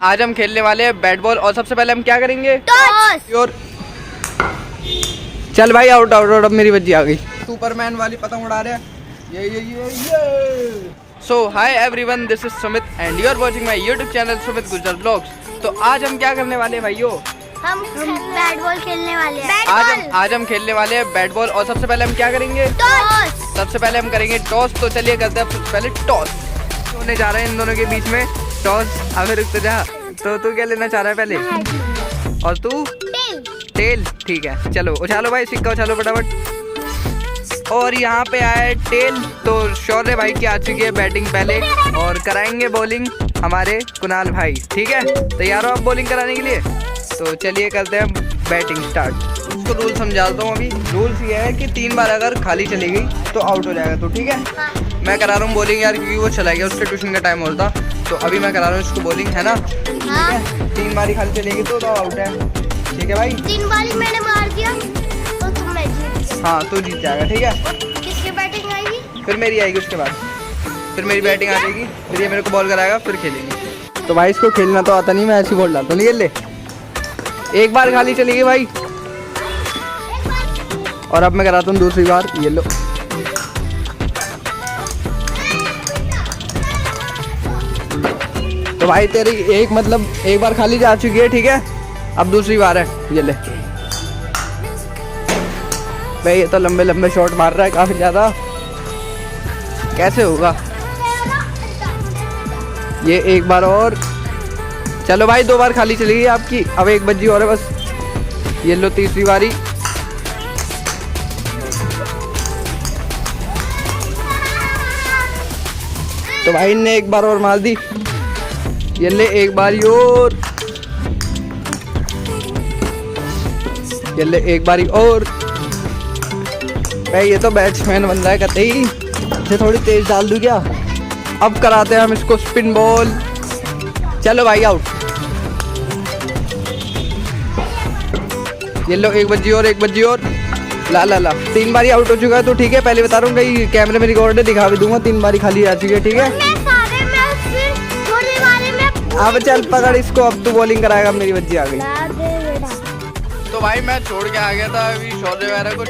आज हम खेलने वाले हैं बैट बॉल और सबसे पहले हम क्या करेंगे टॉस। और चल भाई आउट आउट आउट। अब मेरी बज्जी आ गई। सुपरमैन वाली पतंग उड़ा रहे हैं ये। So hi everyone, this is Sumit and you are watching my YouTube channel Sumit Gujjar vlogs. तो आज हम क्या करने वाले हैं भाइयों? हम बैट बॉल खेलने वाले हैं। आज हम खेलने वाले हैं बैट बॉल और सबसे पहले हम क्या करेंगे टॉस। सबसे पहले हम करेंगे टॉस। तो चलिए करते हैं सबसे पहले टॉस। होने जा रहे हैं इन दोनों के बीच में टॉस। अबे रुक तो जा। तो तू क्या लेना चाह रहा है पहले? और तू? टेल। ठीक है चलो उछालो भाई, सिक्का उछालो फटाफट। और यहाँ पे आया है टेल। तो शौर्य भाई की आ चुकी है बैटिंग पहले और कराएंगे बॉलिंग हमारे कुणाल भाई। ठीक है तैयार हो आप बॉलिंग कराने के लिए? तो चलिए करते हैं बैटिंग स्टार्ट। उसको रूल समझाता हूँ। अभी रूल्स ये है कि 3 बार अगर खाली चली गई तो आउट हो जाएगा। तो ठीक है मैं करा रहा हूँ बॉलिंग यार, क्योंकि वो चला गया, उसके ट्यूशन का टाइम होता। तो अभी मैं करा रहा हूँ इसको बॉलिंग, है ना? ठीक है 3 बारी खाली चलेगी तो आउट है। ठीक है भाई 3 बारी मैंने मार दिया तो तुम मैं जीत गया। हाँ तू जीत जाएगा। ठीक है किसकी बैटिंग आएगी? फिर मेरी आएगी, उसके बाद फिर मेरी बैटिंग आ जाएगी, फिर ये मेरे को बॉल कराएगा, फिर खेलेंगे। तो भाई इसको खेलना तो आता नहीं, मैं ऐसे बोल रहा हूँ। नहीं ले एक बार खाली चलेगी भाई। और अब मैं कराता हूँ दूसरी बार। ये लो तो भाई तेरी एक बार खाली जा चुकी है। ठीक है अब दूसरी बार है। ये ले भाई, ये तो लंबे लंबे शॉट मार रहा है काफी ज्यादा। कैसे होगा ये? एक बार और। चलो भाई 2 बार खाली चली गई आपकी। अब एक बज्जी और है बस। ये लो तीसरी बारी। तो भाई ने एक बार और मार दी। ये ले एक बारी और। ये ले एक बारी और। भाई ये तो बैट्समैन बन रहा है कतई। इसे थोड़ी तेज डाल दूं क्या? अब कराते हैं हम इसको स्पिन बॉल। चलो भाई आउट। ये लो एक बज्जी और, एक बज्जी और। ला ला ला 3 बारी आउट हो चुका है। तो ठीक है पहले बता रहा हूँ कहीं कैमरे में रिकॉर्ड है, दिखा भी दूंगा। 3 बारी खाली आ चुकी है। ठीक है अब चल पकड़ इसको। अब तू बॉलिंग कराएगा। मेरी बज्जी आ गई। तो भाई मैं छोड़ के आ गया था अभी शौर्य वगैरह को।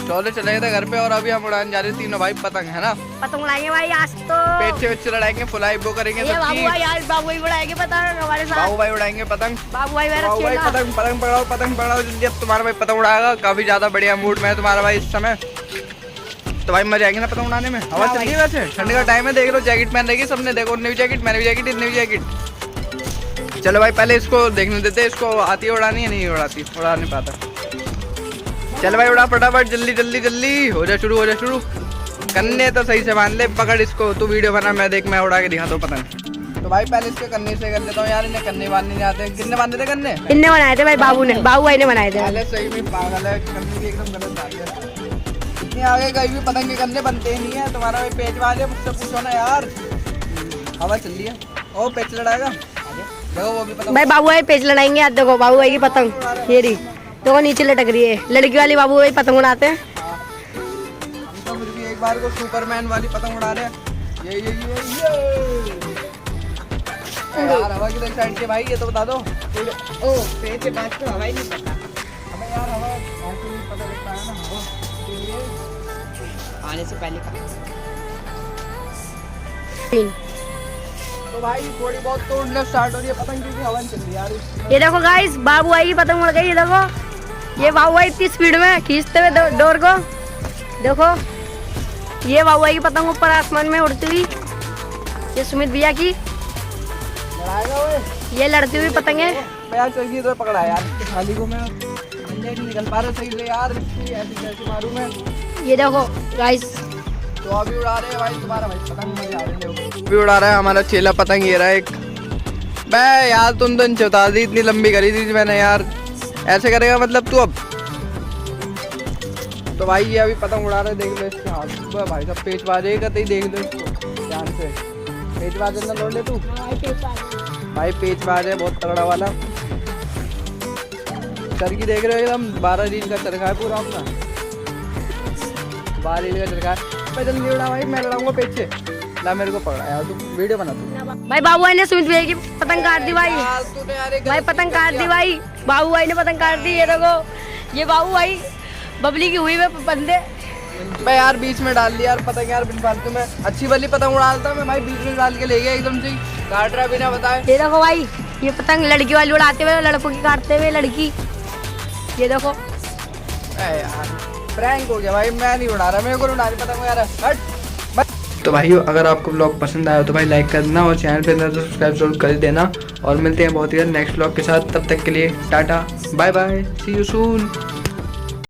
शौर्य चले गए थे घर पे और अभी हम उड़ाने जा रहे हैं तीनों भाई पतंग, है ना? पतंग उड़ाएंगे भाई आज तो। पेचे वेचे लड़ाएंगे, फुलाई वो करेंगे। बाबू भाई आज बाबू भाई उड़ाएंगे पतंग हमारे साथ। बाबू भाई उड़ाएंगे पतंग। बाबू भाई पतंग पतंग पकड़ाओ, पतंग पकड़ाओ जल्दी। अब तुम्हारा भाई पतंग उड़ाएगा। काफी ज्यादा बढ़िया मूड में है तुम्हारा भाई इस समय। तो भाई मजा आएगी ना पतंग उड़ाने में? हवा चल रही है वैसे, ठंडी का टाइम है। देख लो जैकेट पहन रही सबने। देखो न्यू जैकेट, मैंने भी जैकेट, इतनी भी जैकेट। चलो भाई पहले इसको देखने देते। इसको आती है उड़ानी या नहीं उड़ाती? उड़ा नहीं पाता। चल भाई उड़ा फटाफट, जल्दी जल्दी जल्दी। हो जा शुरू, हो जा शुरू। कन्ने तो सही से बांध ले। पकड़ इसको, तू वीडियो बना, मैं उड़ा के दिखाता हूँ पतंग। तो भाई पहले इसके कन्ने से कर लेता हूँ यार। इन्हें कन्ने बांधने नहीं आते। किसने बांधे थे कन्ने? इनने बनाए थे भाई, बाबू भाई ने बनाए थे। पहले सही में पागल है, कन्ने भी एकदम गलत बात है। इतनी आगे कहीं भी पतंग के कन्ने बनते ही नहीं है। तुम्हारा भाई पेच वाले मुझसे पूछो ना यार। हवा चल रही है। ओ पेच लड़ाएगा देखो वो भी पतंग। भाई बाबू भाई पेच लड़ाएंगे आज। देखो बाबू भाई की पतंग ये रही, देखो नीचे लटक रही है। लड़की वाली बाबू भाई पतंग उड़ाते हैं। हम तो फिर भी एक बार को सुपरमैन वाली पतंग उड़ा रहे हैं। ये यार हवा की साइड के भाई, ये तो बता दो। ओ पेच के पास तो हवा ही नहीं पता। हमें यार हवा ऐसे नहीं पता लगता है ना हवा के लिए आने से पहले का। तो भाई थोड़ी बहुत तो उड़ना स्टार्ट हो रही है पतंग, क्योंकि हवा चल रही है यार। ये देखो गाइस बाबू भाई की पतंग उड़ गई। ये देखो ये बाबू भाई इतनी स्पीड में खींचते हुए डोर को। देखो ये बाबू भाई की पतंग ऊपर आसमान में उड़ती हुई। ये सुमित भैया की ये लड़ती हुई पतंग है। यार चल तो पकड़ा यार खाली को। मैं नहीं निकल पा रहा सही से यार। ऐसे कैसे मारूं मैं? ये देखो गाइस तो अभी उड़ा रहे हैं भाई तुम्हारा भाई पतंग। मजा आ रही है। अभी उड़ा रहा है हमारा चेला पतंग। ये रहा एक। मैं यार तुम तो चौथा दी इतनी लंबी करी थी मैंने यार। ऐसे करेगा मतलब तू अब? तो भाई ये अभी पतंग उड़ा रहे हैं। देख लो इसके हाथ भाई सब पेच बाजेगा। तो देख लो इसको ध्यान से। पेच बाजे ना लौट ले तू। भाई पेच बाज है बहुत तगड़ा वाला। सर की देख रहे हो एकदम 12 रील का चरखा है पूरा अपना। 12 रील का चरखा है। मैं जल्दी उड़ा भाई, मैं लड़ाऊंगा पेच से। ला मेरे को पकड़ा यार, तू वीडियो बना तू। भाई बाबू भाई ने सुमित भैया की पतंग काट दी भाई। यार तूने यार एक भाई पतंग काट दी भाई, बाबू भाई ने पतंग काट दी। ये देखो ये बाबू भाई बबली की हुई में बंदे। मैं यार बीच में डाल लिया यार पतंग यार, बिन फालतू में अच्छी वाली पतंग उड़ाता मैं भाई, बीच में डाल के ले गया एकदम से ही, काट रहा बिना बताए। ये देखो भाई ये पतंग लड़की वाली उड़ाते हुए, लड़कों की काटते हुए लड़की। ये देखो यार प्रैंक हो गया भाई, मैं नहीं उड़ा रहा, मेरे को उड़ा रही पतंग यार, हट। तो भाइयों अगर आपको ब्लॉग पसंद आया तो भाई लाइक कर देना और चैनल पे अंदर तो सब्सक्राइब जरूर कर देना, और मिलते हैं बहुत ही नेक्स्ट ब्लॉग के साथ। तब तक के लिए टाटा bye bye, see you soon.